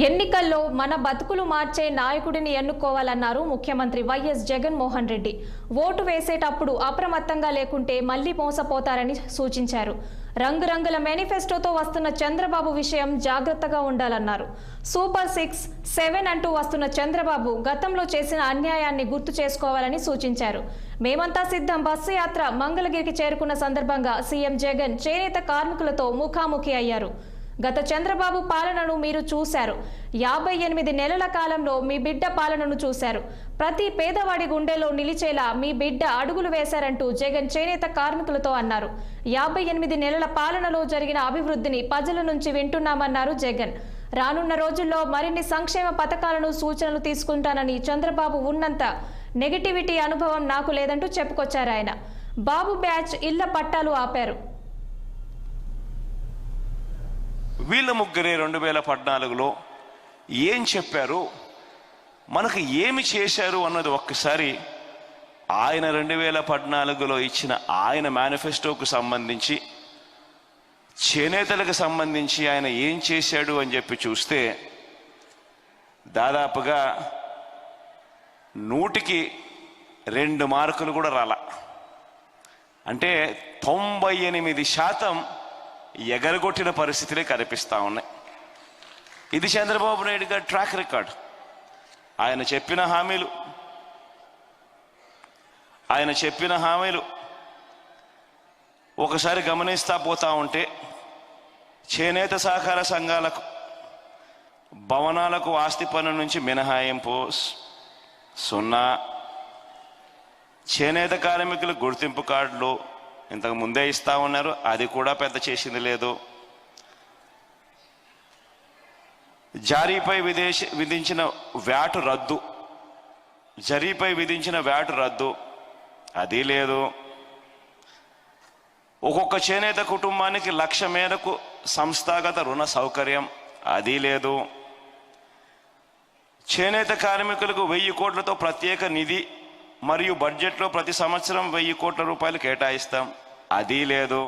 ఎన్నికల్లో మన బతుకులు మార్చే నాయకుడిని ఎన్నుకోవాలన్నారు ముఖ్యమంత్రి వైఎస్ జగన్మోహన్ రెడ్డి. ఓటు వేసేటప్పుడు అప్రమత్తంగా లేకుంటే మళ్లీ మోసపోతారని సూచించారు. రంగురంగుల మేనిఫెస్టోతో వస్తున్న చంద్రబాబు విషయం జాగ్రత్తగా ఉండాలన్నారు. సూపర్ 6, 7 అంటూ వస్తున్న చంద్రబాబు గతంలో చేసిన అన్యాయాన్ని గుర్తు చేసుకోవాలని సూచించారు. మేమంతా సిద్ధం బస్సు యాత్ర మంగళగిరికి చేరుకున్న సందర్భంగా సీఎం జగన్ చేనేత కార్మికులతో ముఖాముఖి అయ్యారు. గత చంద్రబాబు పాలనను మీరు చూశారు. 58 నెలల కాలంలో మీ బిడ్డ పాలనను చూశారు. ప్రతి పేదవాడి గుండెలో నిలిచేలా మీ బిడ్డ అడుగులు వేశారంటూ జగన్ చేనేత కార్మికులతో అన్నారు. 58 నెలల పాలనలో జరిగిన అభివృద్ధిని ప్రజల నుంచి వింటున్నామన్నారు జగన్. రానున్న రోజుల్లో మరిన్ని సంక్షేమ పథకాలను సూచనలు తీసుకుంటానని, చంద్రబాబు ఉన్నంత నెగటివిటీ అనుభవం నాకు లేదంటూ చెప్పుకొచ్చారు ఆయన. బాబు బ్యాచ్ ఇళ్ల పట్టాలు ఆపారు. వీళ్ళ ముగ్గురే 2014లో ఏం చెప్పారు, మనకు ఏమి చేశారు అన్నది ఒక్కసారి ఆయన 2014లో ఇచ్చిన ఆయన మేనిఫెస్టోకు సంబంధించి, చేనేతలకు సంబంధించి ఆయన ఏం చేశాడు అని చెప్పి చూస్తే దాదాపుగా 100కి 2 మార్కులు కూడా రాల. అంటే 98% ఎగరగొట్టిన పరిస్థితులే కనిపిస్తూ ఉన్నాయి. ఇది చంద్రబాబు నాయుడు గారి ట్రాక్ రికార్డ్. ఆయన చెప్పిన హామీలు ఒకసారి గమనిస్తా పోతా ఉంటే, చేనేత సహకార సంఘాలకు భవనాలకు ఆస్తి పన్ను నుంచి మినహాయింపు 0, చేనేత కార్మికులు గుర్తింపు కార్డులు ఇంతకు ముందే ఇస్తా ఉన్నారు, అది కూడా పెద్ద చేసింది లేదు. జారీపై విధించిన వ్యాటు రద్దు, జరీపై విధించిన వ్యాటు రద్దు, అది లేదు. ఒక్కొక్క చేనేత కుటుంబానికి 1,00,000 మేరకు సంస్థాగత రుణ సౌకర్యం, అది లేదు. చేనేత కార్మికులకు 1000 కోట్లతో ప్రత్యేక నిధి మరియు బడ్జెట్లో ప్రతి సంవత్సరం 1000 కోట్ల రూపాయలు కేటాయిస్తాం, అది లేదు.